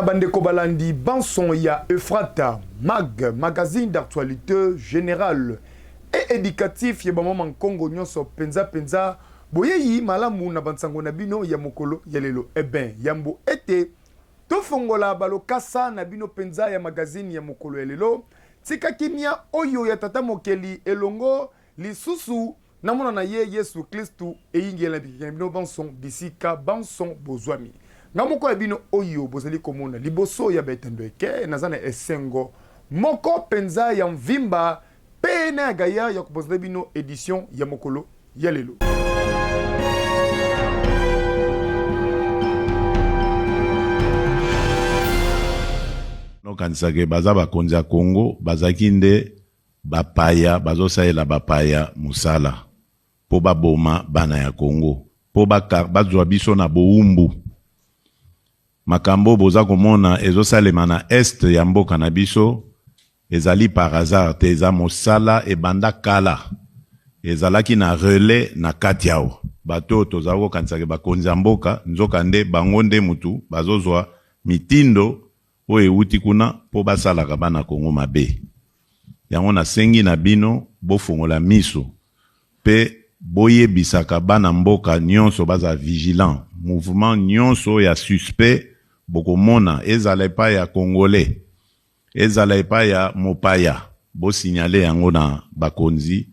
na bandeko balandi Banson ya Efrata magazine d'actualité générale et éducatif ya maman Congo nyonso penza boyeyi malamu na bansango na bino ya mokolo ya lelo yambo ete tofongola balokasa na bino penza ya magazine ya mokolo ya lelo tika kimia oyo ya tata mokeli elongo lisusu namona na ye Yesu Kristu eyingela bino Banson bisika Banson bozwami ngamoko ya bino oyo bozali komona liboso ya betendo eke nazana esengo moko penza ya mvimba pena ya gaya ya kupozela bino edition ya mokolo ya lelo. Nokanisake baza bakonzi ya Congo bazaki nde bapaya bazosalela bapaya musala po baboma bana ya Congo po bazwa biso na boumbu makambo boza komona ezosalema na est ya mboka na biso ezali par hasard te eza mosala ebanda kala ezalaki na relais na kati yao bato tozali kokanisaka bakonzi ya mboka nzoka nde bango nde mutu bazozwa mitindo oyo ewuti kuna po basalaka bana Kongo mabe yango nasengi na bino bofongola miso pe boyebisaka bana mboka nyonso baza vigilant mouvement nyonso ya suspect bokomona ezala epai ya Congolais ezala epai ya mopaya bo signale yango na bakonzi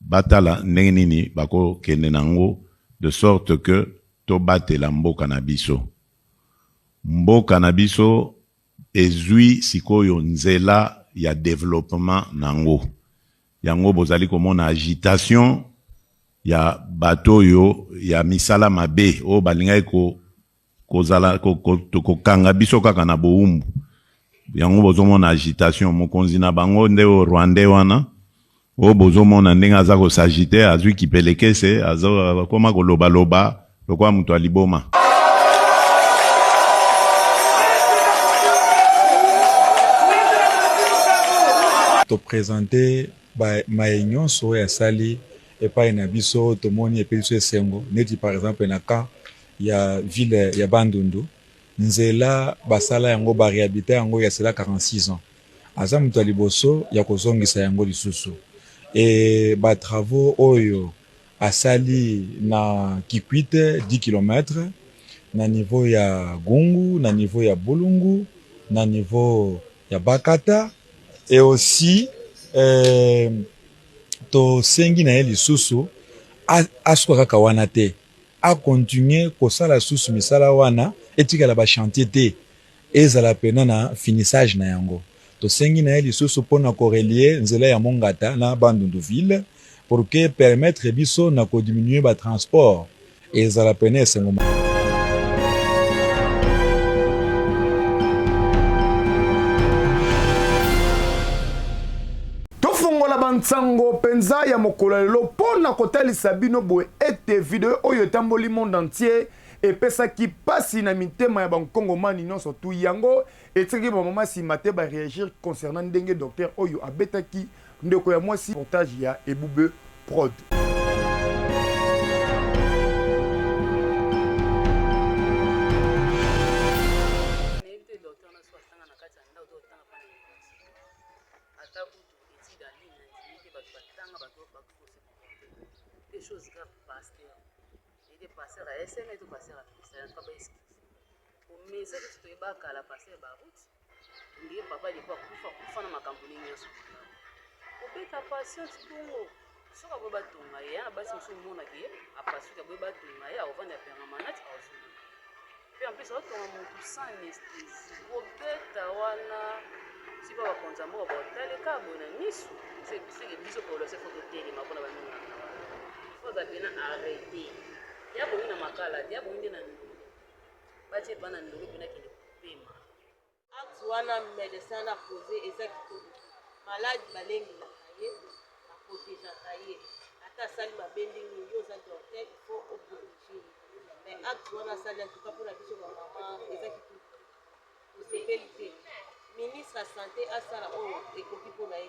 batala ndenge nini bakokende nango de sorte que to batela mboka na biso ezwi sikoyo nzela ya développement nango yango bozali komona agitation ya bato yo ya misala mabe o balingai kozala kokanga biso kaka na boumbu yango bozomona agitation mokonzi na bango nde o Rwandais wana o bozomona ndenge aza kosagite azwi kipelekese azo koma koloba lokwa mutu aliboma. To présenter maenyon so ya sali epai na biso tomoni epeso esengo neti par exemple na ka ya ville ya Bandundu nzela basala yango ba réhabiliter yango ya sela 46 ans aza mutu liboso ya kozongisa yango lisusu et ba travaux oyo asali na Kikwite 10 km na niveau ya Gungu na niveau ya Bulungu na niveau ya Bakata et aussi to sengi na lisusu asuka kaka wana te a continuer kosala susu misala wana etikala ba chantier te ezala pena na finissage na yango to sengi na lisusu pona ko relier nzela ya Mongata na Bandundu ville pour que permettre biso na ko diminuer ba transport ezala pena esengo Bansango penza ya mokolo lelo pona kotalisa bino boye ete video oyo tamboli monde entier et pesa ki pasi na mitema ya bankongomani nyonso tu yango etiki ba mama si mate ba réagir concernant ndenge docteur oyo abetaki ndeko ya mwasi reportage ya Ebube Prod. Des choses graves passent. Il est passé à SM et tout passé à Christian, pas basé. Au message que tu es bas à la passer à route, il est papa de quoi pour ma campagne. Au fait, ta patience pour so ka boba tunga ya basi msumuna ki apasu ka boba tunga ya ovanda permanent also. Puis en plus auto mutu sans anesthésie. Au fait, wana si ba konza mo ba tele ka bona misu. C'est biso pour le se photo télé ma bona ba nuna. Faut bien arrêter. Ya bo ina makala, ya bo ndina ndo. Bache bana ndo bina kile kupema. Acte wana médecin na posé exactement. Malade balengi na kaye, na protéger kaye. Ata sali ba bending yo za docteur, il faut obliger. Mais acte wana sali en tout cas pour la biso maman exactement. C'est ministre de la santé a sala o ekoki pour naï.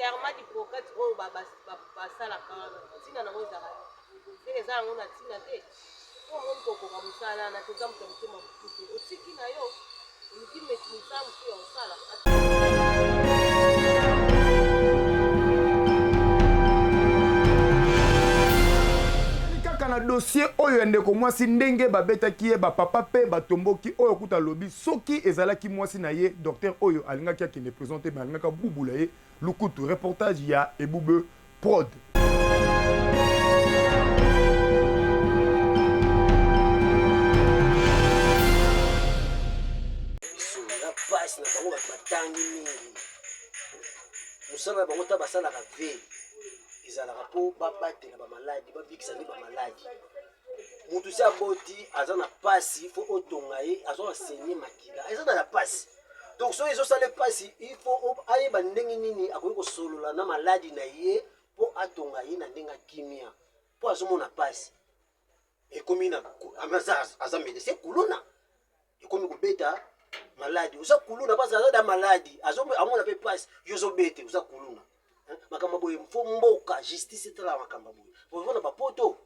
Serment d'Hippocrate oyo basalaka ntina nango ezalaka te eza yango na ntina te po moto okoka mosala na toza moto ya motema mosusu otiki na yo oluki maîtrise mosu ya osala kaka na dossier oyo ya ndeko mwasi ndenge babetaki ye bapapa mpe batomboki oyo kuta lobi soki ezalaki mwasi na ye docteur oyo alingaki akende présente me alingaka bubula ye lukutu reportage ya Ebube Prod. basi na bango batangi mingi mosala bango ta basalaka vele ezalaka mpo babatela bamaladi babikisa nde bamaladi mutu si aboti aza na pasi fo otonga ye azwa na senye makila eza na pasi donc soki ezosala pasi ifo ayeba ndenge nini akoki kosolola na maladi na ye mpo atonga ye na ndenge akimia mpo azomona pasi ekomi na aza médecin kuluna ekomi kobeta maladi uza kuluna parce que da maladi amona pe passe yozo bete uza kuluna makamba boye mfo mboka justice etala makamba boye pour vona ba poto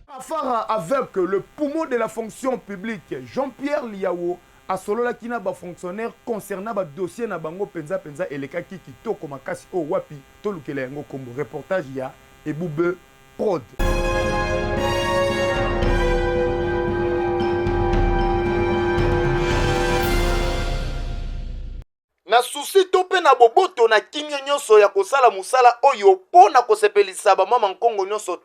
Afara avec le poumon de la fonction publique Jean-Pierre Liao a solo la kina ba fonctionnaire concernant ba dossier na bango penza elekaki kitoko makasi o wapi tolukela yango kombo reportage ya Ebube Prod. Na susi to pe na boboto na kimia nyonso ya kosala musala oyo pona kosepelisa ba mama nkongo nyonso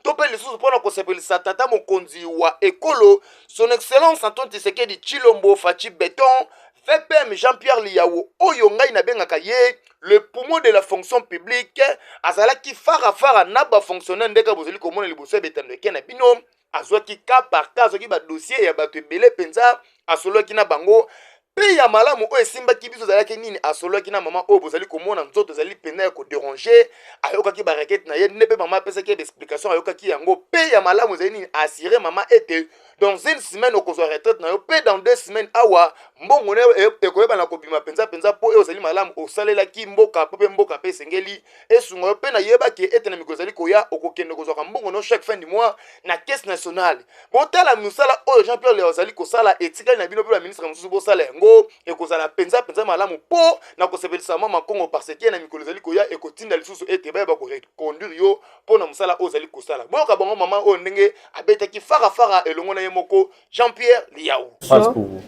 to pe lisusu pona kosepelisa tata mokonzi wa ekolo son excellence Antoine Tshisekedi Tshilombo Fachi Beton VPM Jean-Pierre Liao oyo ngai na bengaka ye le poumon de la fonction publique azalaki fara na ba fonctionnaire ndeka bozeli komona liboso betando ekena bino azwaki ka par cas azwaki ba dossier ya bato ebele penza asolaki na bango pe ya malamu oyo esimbaki biso azalaki nini asolaki na mama oyo bozali komona nzoto ezali pena ya kodéranger ayokaki barakete na ye nde mpe mama apesaki baexplication ayokaki yango pe ya malamu ezali nini assuré mama ete dans une semaine okozwa retraite na yo pe dans 2 semaines awa mbongo na ekoyeba na kobima penza mpo oyo ozali malamu osalelaki mboka po mpe mboka mpe esengeli esunga yo mpe nayebaki ete na mikolo ezali koya okokende kozwaka mbongo no chaque fin du mois na caisse nationale botala mosala oyo Jean-Pierre Liao azali kosala etikali na bino mpe baministre mosusu bosala yango ekozala penza malamu mpo na kosepelisa mama Kongo parce que na mikolo ezali koya ekotinda lisusu ete bayeba koreconduire yo mpo na mosala oyo ozali kosala boyoka bango mama oyo ndenge abetaki fara elongo na ye moko Jean-Pierre Liao. Passe pour vous.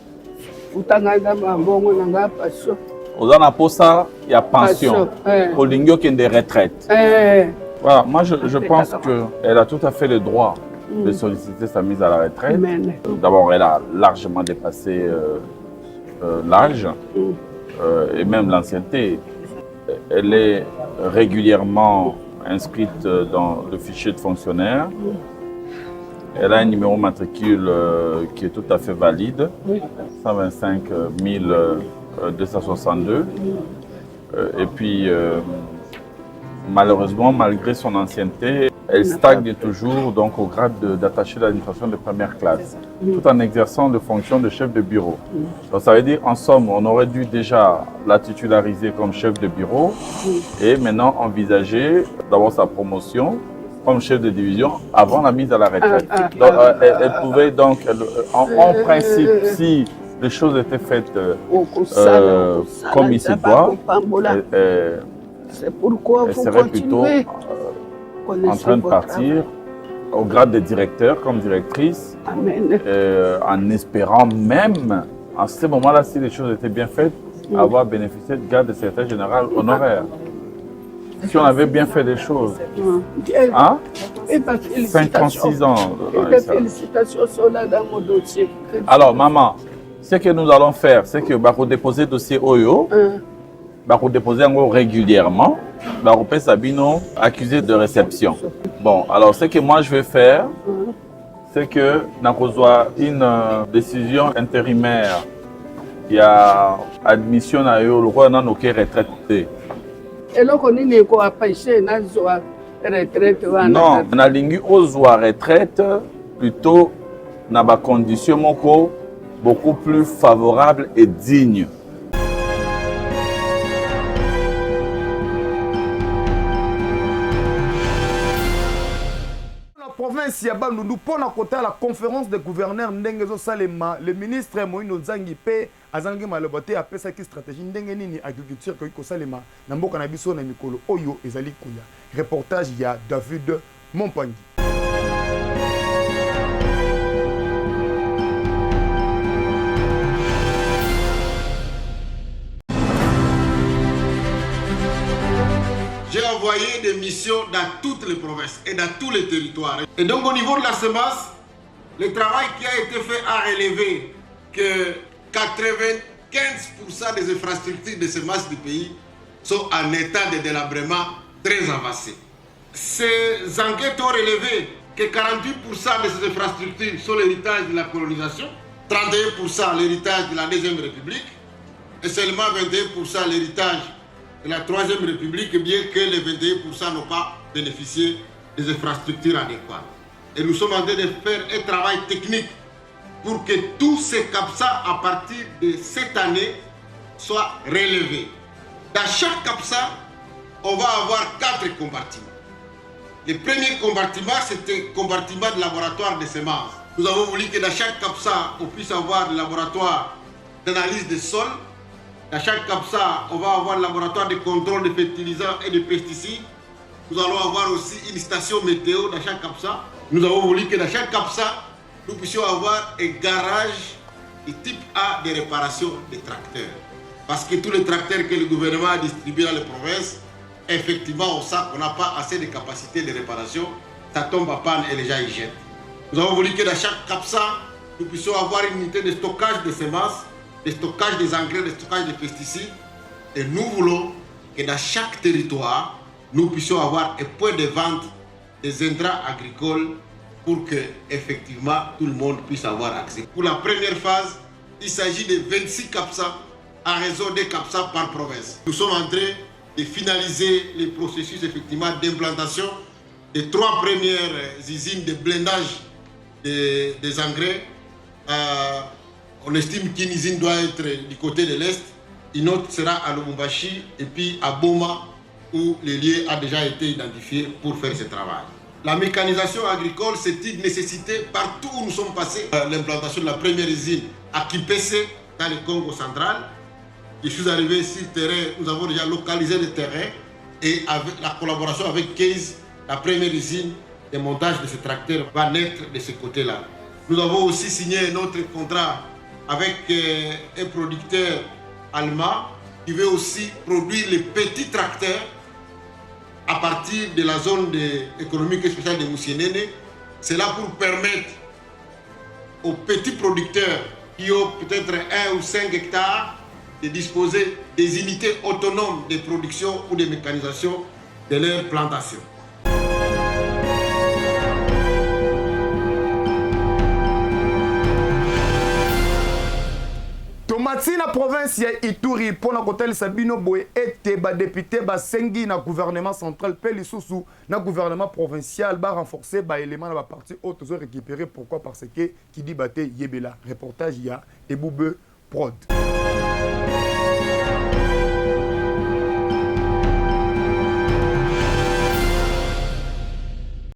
Aux anaposa, il y a pension. Au lingio qui est des retraites. Voilà, moi je pense qu'elle a tout à fait le droit de solliciter sa mise à la retraite. D'abord, elle a largement dépassé l'âge et même l'ancienneté. Elle est régulièrement inscrite dans le fichier de fonctionnaire. Elle a un numéro matricule qui est tout à fait valide, 125 262. Et puis, malheureusement, malgré son ancienneté, elle stagne toujours donc, au grade d'attaché d'administration de première classe, tout en exerçant de fonctions de chef de bureau. Donc, ça veut dire, en somme, on aurait dû déjà la titulariser comme chef de bureau et maintenant envisager d'abord sa promotion comme chef de division avant la mise à la retraite. Donc, elle pouvait donc, en principe, si les choses étaient faites comme il se doit, elle serait plutôt en train de partir au grade de directeur comme directrice, en espérant même, à ce moment-là, si les choses étaient bien faites, avoir bénéficié de grade de secrétaire général honoraire. Si on avait bien fait les choses. Hein? 56 ans. Félicitations sont là dans mon dossier. Alors, maman, ce que nous allons faire, c'est que nous déposer le dossier OYO, nous déposer régulièrement, nous Sabino accusé de réception. Bon, alors ce que moi je vais faire, c'est que nous avons une décision intérimaire. Il y a admission à eux, le roi n'a aucun retraité. Et là, on est quoi à pêcher, na retraite. Non, on a lingu aux retraite plutôt dans des conditions beaucoup plus favorables et dignes. province ya Bandundu pona kota la conférence de gouverneurs Ndengezo Salema, le ministre Moïno Nzangi pe azangi malobote apesa ki stratégie ndenge nini agriculture ko Salema na mboka na biso na mikolo oyo ezali kuya. Reportage ya David Mompangi. J'ai envoyé des missions dans toutes les provinces et dans tous les territoires. Et donc au niveau de la semence, le travail qui a été fait a relevé que 95% des infrastructures de semences du pays sont en état de délabrement très avancé. Ces enquêtes ont relevé que 48% de ces infrastructures sont l'héritage de la colonisation, 31% l'héritage de la Deuxième République et seulement 21% l'héritage de la Troisième République, bien que les 21% n'ont pas bénéficié des infrastructures adéquates. Et nous sommes en train de faire un travail technique pour que tous ces CAPSA, à partir de cette année, soient relevés. Dans chaque CAPSA, on va avoir 4 compartiments. Le premier compartiment, c'était le compartiment de laboratoire de semences. Nous avons voulu que dans chaque CAPSA, on puisse avoir le laboratoire d'analyse des sols. Dans chaque CAPSA, on va avoir le laboratoire de contrôle de fertilisants et de pesticides. Nous allons avoir aussi une station météo dans chaque CAPSA. Nous avons voulu que dans chaque CAPSA, nous puissions avoir un garage de type A de réparation des tracteurs. Parce que tous les tracteurs que le gouvernement a distribués dans les provinces, effectivement, on sait qu'on n'a pas assez de capacité de réparation. Ça tombe à panne et les gens y jettent. Nous avons voulu que dans chaque CAPSA, nous puissions avoir une unité de stockage de semences, de stockage des engrais, de stockage des pesticides. Et nous voulons que dans chaque territoire, nous puissions avoir un point de vente des intrants agricoles pour que, effectivement, tout le monde puisse avoir accès. Pour la première phase, il s'agit de 26 CAPSA à raison des CAPSA par province. Nous sommes en train de finaliser les processus effectivement d'implantation des 3 premières usines de blindage des engrais. On estime qu'une usine doit être du côté de l'Est, une autre sera à Lubumbashi et puis à Boma où le lieu a déjà été identifié pour faire ce travail. La mécanisation agricole, c'est une nécessité partout où nous sommes passés. L'implantation de la première usine à Kipese, dans le Congo central. Je suis arrivé sur le terrain, nous avons déjà localisé le terrain et avec la collaboration avec Case, la première usine de montage de ce tracteur va naître de ce côté-là. Nous avons aussi signé un autre contrat avec un producteur allemand qui veut aussi produire les petits tracteurs à partir de la zone économique et spéciale de Moussienene. C'est là pour permettre aux petits producteurs qui ont peut-être 1 ou 5 hectares de disposer des unités autonomes de production ou de mécanisation de leur plantation. Tomati na province ya Ituri pona kotel Sabino Boye ete ba député ba sengi na gouvernement central pe lisusu na gouvernement provincial ba renforcer ba élément na ba parti autres ont récupéré. Pourquoi? Parce que qui dit baté yebela. Reportage ya Eboube Prod.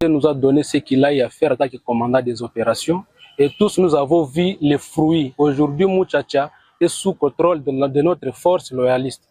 Nous a donné ce qu'il a à faire en tant que commandant des opérations et tous nous avons vu les fruits. Aujourd'hui, Mouchacha est sous contrôle de notre force loyaliste.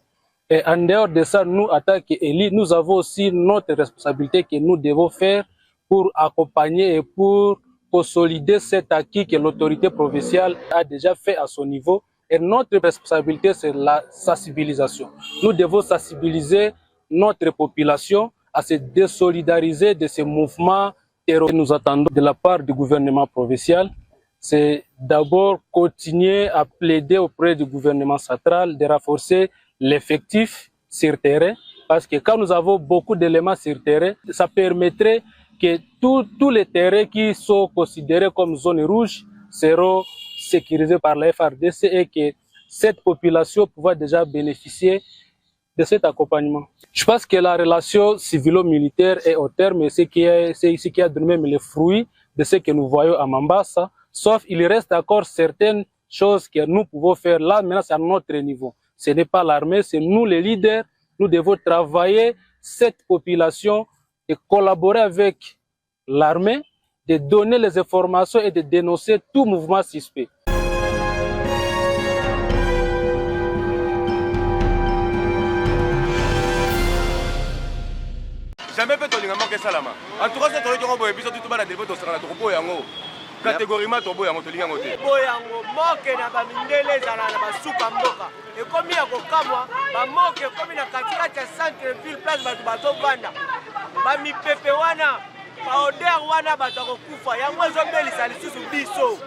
Et en dehors de ça, nous, en tant qu'élite, nous avons aussi notre responsabilité que nous devons faire pour accompagner et pour consolider cet acquis que l'autorité provinciale a déjà fait à son niveau. Et notre responsabilité, c'est la sensibilisation. Nous devons sensibiliser notre population à se désolidariser de ces mouvements terroristes que nous attendons de la part du gouvernement provincial. C'est d'abord continuer à plaider auprès du gouvernement central de renforcer l'effectif sur terrain, parce que quand nous avons beaucoup d'éléments sur terrain, ça permettrait que tous les terrains qui sont considérés comme zones rouges seront sécurisés par la FARDC et que cette population pourra déjà bénéficier de cet accompagnement. Je pense que la relation civilo-militaire est au terme, c'est ce qui a donné même les fruits de ce que nous voyons à Mambasa, sauf il reste encore certaines choses que nous pouvons faire là, maintenant c'est à notre niveau. Ce n'est pas l'armée, c'est nous les leaders, nous devons travailler cette population et collaborer avec l'armée de donner les informations et de dénoncer tout mouvement suspect. Jamais peut on manquer salama. En tout cas, c'est toi qui as besoin de tout le monde de la troupe yango. Catégorie tobo yango tolinga ngote. Boyango moke na ba mindele zala na basuka mboka. Et comme ya ko kamwa, ba moke comme na katikati ya centre ville place batu bato banda. Ba mi pepe wana, ba odeur wana bato ko kufa. Yango zo belisa lisusu biso.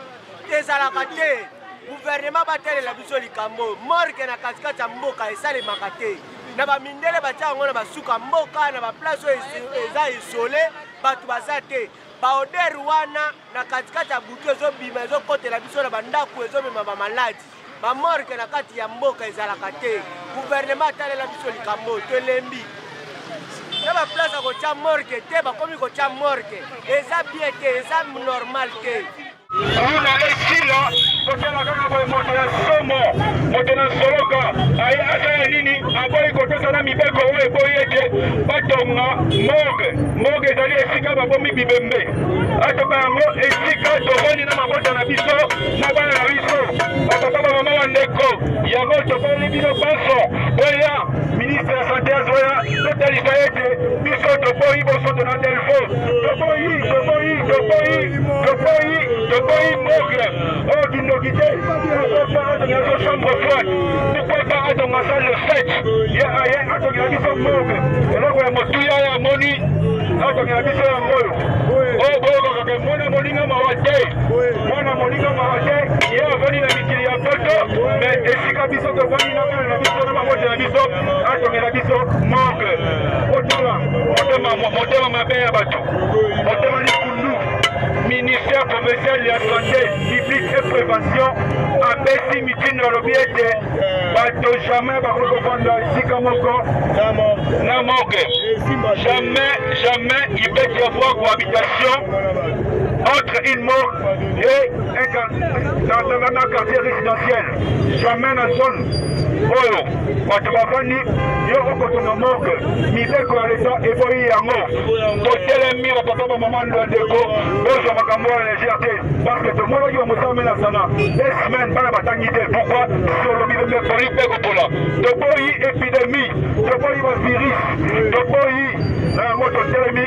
Ezala kate. Gouvernement batele la biso likambo. Morke na katikati ya mboka esale makate. Na ba mindele batia ngo na basuka mboka na ba place eza isolé batu bazate ba oder wana na katikati ya butu ezobima ezokotela biso na bandako ezomema ba maladi ba morke na kati ya mboka ezalaka te gouvernement atalela biso likambo tolembi na ba place kotia morke te bakomi kotia morke eza bien te eza normal te. Una esila kotela kaka boye moto ya somo moto na soloka ayi ata nini aboyi kotota na mibeko oyo eboyi ete batonga morgue ezali esika babomi bibembe atoka yango esika toboni na mabota na biso na bana na biso batata bamama wa ndeko yango toboni bino baso oya ministre ya sante azoya totalisa ete biso toboyi bosoto na telefo toboyi morgue oh dindokite atonga chambre froide pourquoi atonga salle de fête aye atonga biso morgue eloko ya motuya ya moni atonga biso yangoyo o boyokoka mwana molinga mawa te mwana molinga mawa te ye avandi na mikili ya poto me esika biso tovandi na bana na biso na mabota na biso atongela biso morgue motema mabe ya bato motema likundu ministère provincial de la santé publique et prévention apesi mitini balobi ete bato jamais bakoki kovanda esika moko na morgue jamais il peut y avoir cohabitation entre une morgue et un quartier résidentiel jamais na zone oyo bato bavandi yo okotonga morgue mibeko ya leta eboyi yango totelemi bapapa bamama ndeko ozwa makambo ya légèreté parce que tomonaki bamosala na sana 2 semaines bana batangi te pourquoi solobi bemepoli mpe kopola toboyi épidémie toboyi bavirus toboyi na yango totelemi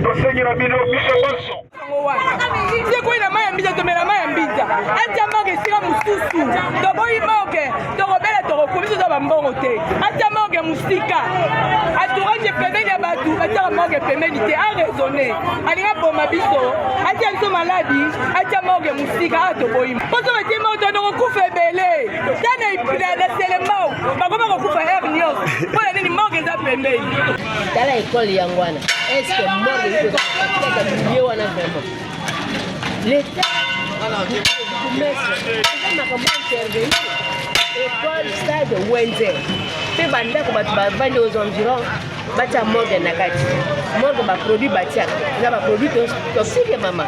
tosengi na bino biso bonso sekoi na mai ya mbija tomela mai ya mbija atia moke esika mosusu toboyi moke tokobela tokokomi toza bambongo te atia moke mosika atourage pembeni ya bato atiaka moke pembeni te araisonne alinga boma biso atia biso maladi atia moke mosika a toboyi mposo batie moke tokokufa ebele tana selemao bakoma kokufa ere nyonso mpona nini moke eza pembeni tala ekole yango wana eske moke ye wana vraiment l'État école stade Wenze pe bandako bato bavandi aux environs batia morgue na kati morgue baproduit batiaka eza baproduit tosike mama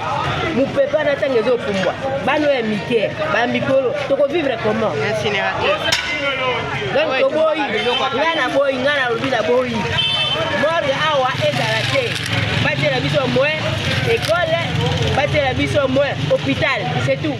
mopepa na ntango ezopumbwa bana oyo ya mike bamikolo tokovivre comment incinérateur donc toboyi ngai na boyi ngai na lobi na boyi morgue awa ezala te batela biso moins école batela biso moins hôpital c'est tout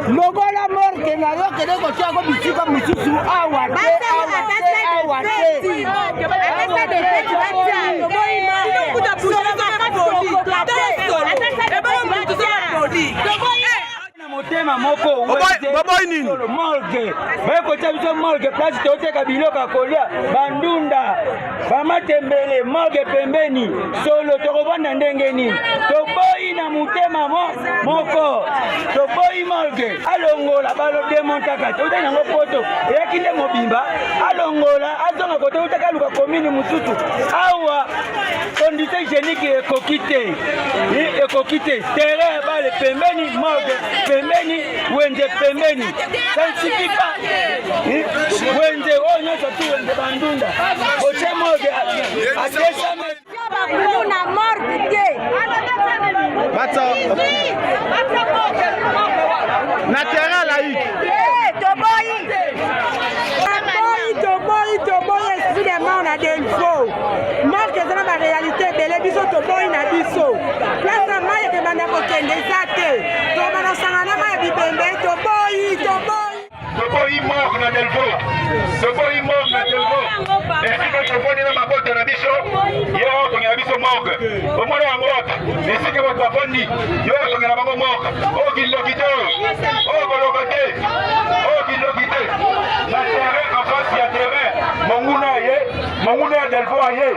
lokola morke na yo kende kotiako bisika mosusu awa motema moko baboyi nini morgue bayekotia biso morgue place toteka biloko ya kolia bandunda bamatembele morgue pembeni solo tokovanda ndenge nini toboyi na motema moko toboyi morgue alongola balodemontaka totaki yango poto eyaki nde mobimba alongola azonga kote utaka luka komini mosusu awa condition hygiénique ekoki te terrain bale pembeni morgue pembeni Wenze pembeni ça ne suffit pas Wenze oyo nyonso tu Wenze bandunda otie morgue a 200 mètres na morgue te na terrain laïque. Toboyi esprit de mort na delfo. Marque eza na ba réalité belé biso toboyi na biso. Place mai ke banda ko kende zate. To bana sangana mai bibembe toboyi. Toboyi mort na delfo. Toboyi mort na delfo. Esika tofoni na mabota na biso. Yo tongela biso morgue. Omona wangoka. Esika ba tofoni. Yo tongela bango morgue. O kilokite. O kolokate. O kilokite. Na terrain en face ya terrain. Monguna ya delfo aye.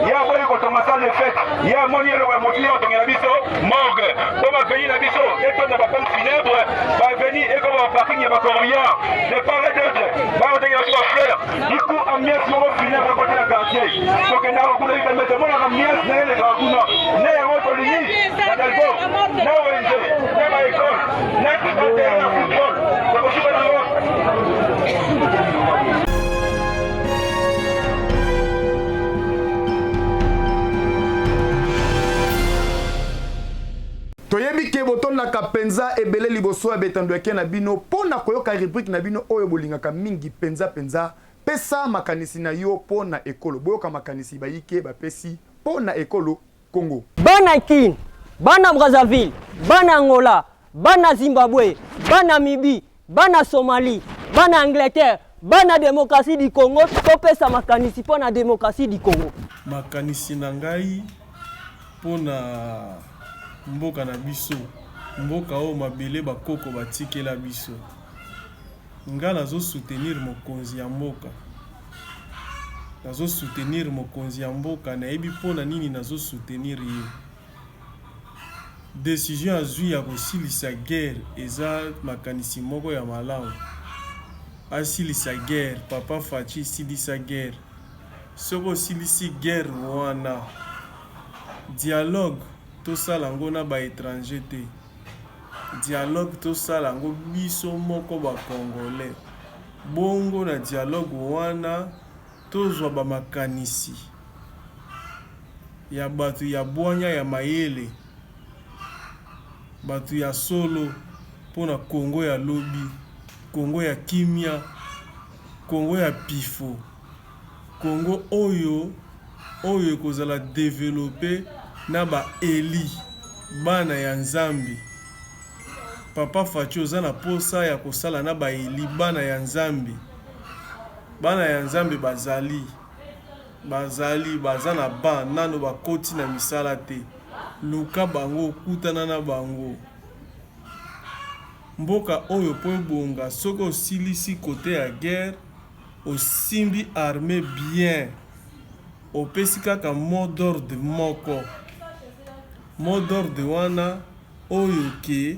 Ya boye ko tonga salle de fête. Ya moni le wa motili o tongela biso morgue. Ko ba veni na biso. Eto na ba pompe funèbre. Ba veni e ko ba parking ya ba corbillard. De part et d'autre. Ba o tongela biso fleur. Iku ambiance mo funèbre côté la quartier. So que na ko na mettre mo na ambiance na le kakuna. Na ya mo tolini. Na delfo. Na ONG. Na ba école. Na terrain de football. Ko ko na lo. toyebi ke botondaka penza ebele liboso ya betando yake na bino pona koyoka rubrique na bino oyo bolingaka mingi penza pesa makanisi na yo pona ekolo boyoka makanisi bayike bapesi pona ekolo Congo. Bana Kin, bana Brazzaville, bana Angola, bana Zimbabwe, bana Mibi, bana Somalie, bana Angleterre, bana démocratie du Congo, topesa makanisi pona démocratie du Congo. Makanisi na ngai pona mboka na biso, mboka o mabele bakoko batikela biso. Nga nazo soutenir mokonzi ya mboka. Nazo soutenir mokonzi ya mboka na yebi pona nini nazo soutenir ye. Décision azui ya kosilisa guerre eza makanisi moko ya malamu. Asilisa guerre, papa Faci silisa guerre. Soko silisi guerre wana. Dialogue to salango na ba étranger te. Dialogue to salango biso moko ba congolais. Bongo na dialogue wana tozwa ba makanisi ya batu ya bwanya ya mayele. Batu ya solo pona Congo ya lobi, Congo ya kimia, Congo ya pifo. Congo oyo kozala développer na ba eli bana ya nzambi. Papa Faci oza na posa ya kosala na ba eli bana ya nzambi. Bana ya nzambi bazali baza na ba nano bakoti na misala te. Luka bango kutana na bango. Mboka oyo po ebonga soko silisi kote ya guerre osimbi armée bien. Opesi kaka mot d'ordre moko. Mot d'ordre wana oyo ke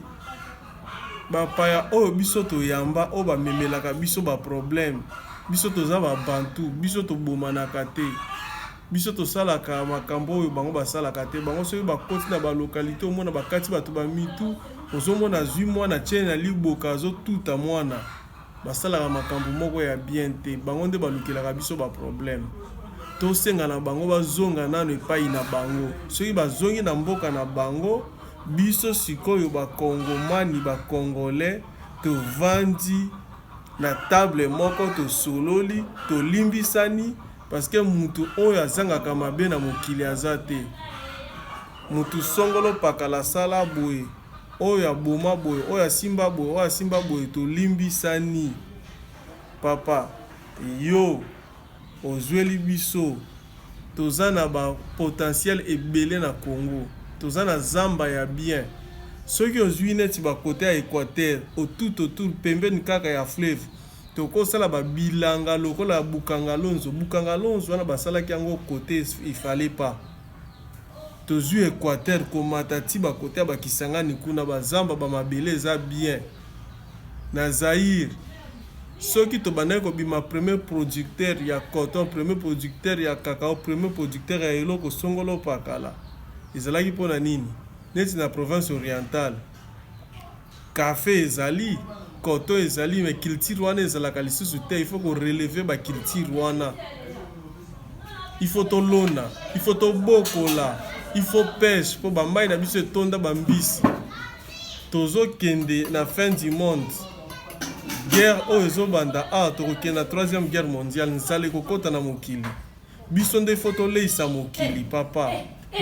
bapaya oyo biso toyamba oyo bamemelaka biso ba problème. Biso toza ba bantu, biso tobomanaka te. Biso tosalaka makambo oyo bango basalaka te. Bango soki bakoti na ba localité omona bakati bato ba mitu, ozomona zwi mwana tiene na liboka azotuta mwana. Basalaka makambo moko ya bien te. Bango nde balukelaka biso ba problème. Tosenga na bango bazonga nano epai na bango. Soki bazongi na mboka na bango, biso sikoyo ba Kongomani ba Congolais tovandi na table moko to sololi to limbisani parce que mutu oyo azangaka mabe na mokili azate. Mutu songolo pakala sala boye, oyo aboma boye, oyo asimba boye to limbisani. Papa, yo ozweli biso toza na ba potentiel ebele na Congo. Toza na zamba ya bien. Soki ozwi neti ba kote ya Équateur, autour pembeni kaka ya fleuve. Toko sala ba bilanga lokola Bukanga Lonzo wana basalaki yango kote il fallait pas. Tozwi Équateur komata ti ba kote ya Kisangani kuna ba zamba ba mabele za bien. Na Zaïre soki to banai ko bima premier producteur ya coton, premier producteur ya cacao, premier producteur ya eloko songolo pakala. Ezalaki pona nini? Neti na province orientale. Café ezali, coton ezali, mais culture wana ezalaka lisusu te. Il faut qu'on relève ba culture wana. Il faut to lona, il faut to bokola, il faut pêche pour bambai na biso etonda bambisi tozokende na fin du monde guerre oyo ezobanda tokokende na 3e guerre mondiale nsala ekokota na mokili biso nde fo toleisa mokili papa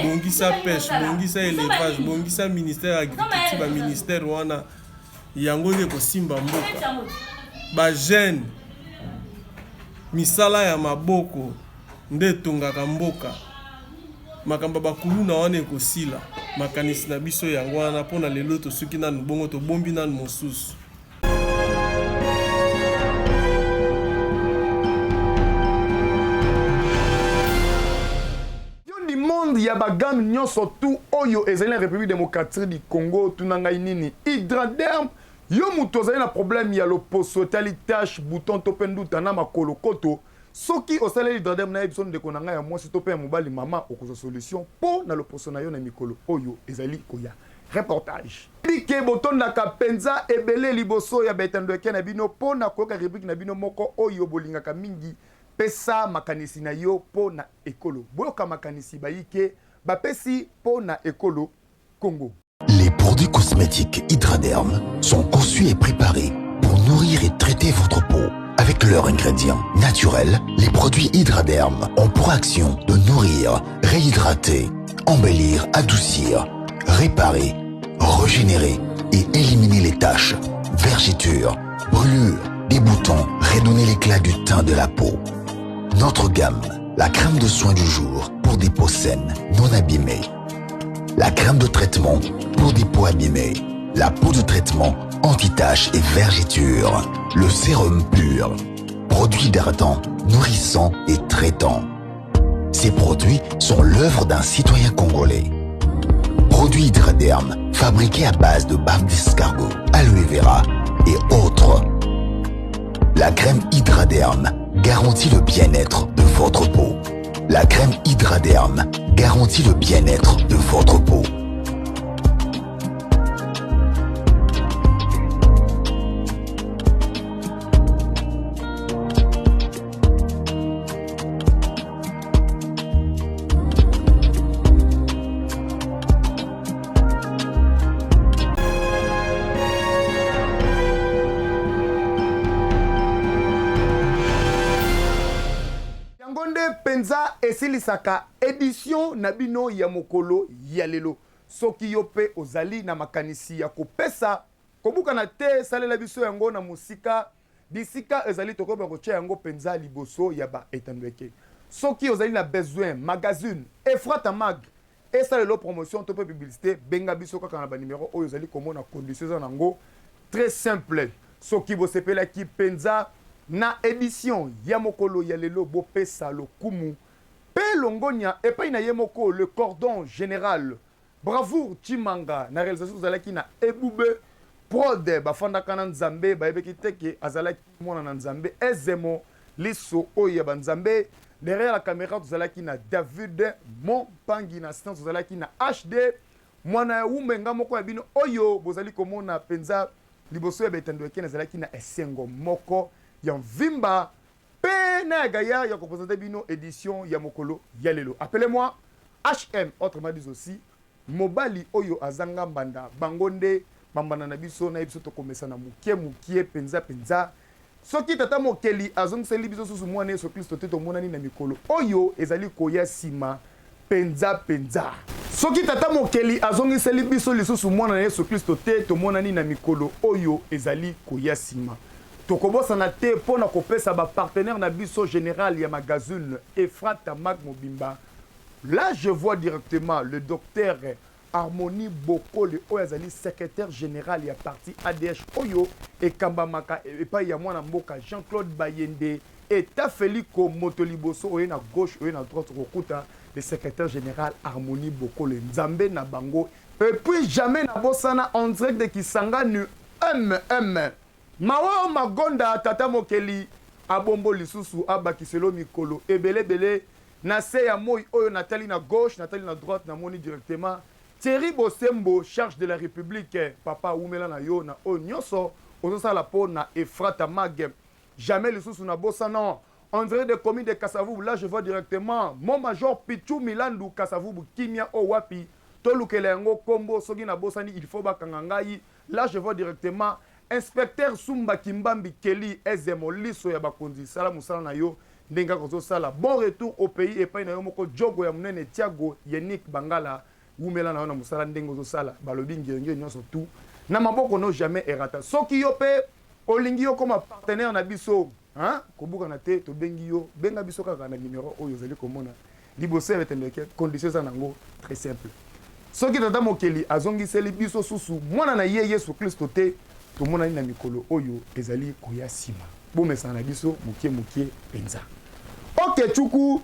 bongisa pêche bongisa élevage bongisa ministère agriculture baministère wana yango nde kosimba mboka bajeune misala ya maboko nde etongaka mboka makambo bakuluna wana ekosila makanisi na biso yango wana mpona lelo tosuki nanu bongo tobombi nanu mosusu. Ya bagam nyonso tu oyo ezali na République démocratique du Congo tunanga nini Hydraderm yo muto ezali na problème ya loposo tali tache bouton topendu tana makolo koto soki osala Hydraderm na episode de konanga ya mwasi to pe mobali mama okoso solution po na loposo na yo na mikolo oyo ezali koya reportage bike botonda ka penza ebele liboso ya betando ke na bino po na koka rubrique na bino moko oyo bolingaka mingi pesa makanisi na yo po na ekolo boyoka makanisi bayike bapesi po na ekolo Congo. Les produits cosmétiques Hydraderm sont conçus et préparés pour nourrir et traiter votre peau. Avec leurs ingrédients naturels, les produits Hydraderm ont pour action de nourrir, réhydrater, embellir, adoucir, réparer, régénérer et éliminer les taches, vergetures, brûlures, des boutons, redonner l'éclat du teint de la peau. Notre gamme, la crème de soin du jour pour des peaux saines, non abîmées. La crème de traitement pour des peaux abîmées. La peau de traitement anti-taches et vergetures. Le sérum pur. Produit hydratant, nourrissant et traitant. Ces produits sont l'œuvre d'un citoyen congolais. Produit Hydraderm, fabriqué à base de barbe d'escargot, aloe vera et autres. La crème Hydraderm garantit le bien-être de votre peau. La crème Hydraderm garantit le bien-être de votre peau. Penza esilisaka édition nabino ya mokolo ya lelo soki yo pe ozali na makanisi ya kopesa kobuka na te salela biso yango na musika bisika ezali tokoba kotia yango penza liboso ya ba etandweke soki ozali na besoin magazine Efrata Mag esalelo promotion to pe publicité benga biso kaka na ba numéro oyo ozali komona conditions nango très simple soki bo sepela ki penza na édition ya mokolo ya lelo bo pesa lokumu pe longonya epai na yemoko le cordon général bravoure Chimanga na réalisation zalaki na ebube prod bafandaka na nzambe bayebeki teke azalaki mona na nzambe ezemo liso oyo ya banzambe derrière la caméra tozalaki na David Mompangi na assistance tozalaki na HD mwana ya umenga moko ya bino oyo bozali komona penza liboso ya betando ekena zalaki na esengo moko ya vimba pe na gaya ya représenter bino édition ya mokolo ya lelo. Appelez-moi HM autrement dit aussi mobali oyo azanga mbanda bangonde mambana na biso na biso to komesa na mukie penza soki tata mokeli azongiseli biso susu mwana Yesu Kristo te tomonani na mikolo oyo ezali koya sima penza soki tata mokeli azongiseli biso lisusu mwana Yesu Kristo te tomonani na mikolo oyo ezali koya sima tokobosa na te pona kopesa ba partenaire na biso général ya magazine Efrata Mag Mobimba. Là je vois directement le docteur Harmonie Bokole Oyazali secrétaire général ya parti ADH Oyo et Kambamaka et pas ya mwana mboka Jean-Claude Bayende et Tafeliko Motoliboso oye na gauche oye na droite rokuta le secrétaire général Harmonie Bokole Nzambe na bango et puis jamais na bosana en direct de Kisangani Mawa magonda tata mokeli abombo lisusu abakiselo mikolo ebele na se ya moi oyo natali na gauche natali na droite na moni directement Thierry Bosembo charge de la République papa umela na yo na onyoso ozosa la po na Efrata Mag jamais lisusu na bossa non on dirait des communes de Kasavubu. Là, je vois directement mon major Pichou Milandu Kasavubu Kimia Owapi. Tolukelengo Kombo Sogina Bosani, il faut bakangangai. Là, je vois directement inspecteur Sumba Kimbambi Kelly Ezemo Liso ya bakonzi sala musala na yo ndenga kozo sala. Bon retour au pays et pa na yo moko jogo ya munene Thiago Yannick Bangala wumela na yo na musala ndengo zo sala balobi ngenge nyonso tout. Na maboko no jamais erata. Soki yo pe olingi yo comme partenaire na biso, hein? Kobuka na te to bengi yo, benga biso kaka na numéro oyo zali komona. Libosé vetendeke conditions za nango très simple. Soki tata mokeli azongiseli biso susu mwana na ye Yesu Kristo te tomona na mikolo oyo ezali koya sima bomesana biso mukie penza. Ok chuku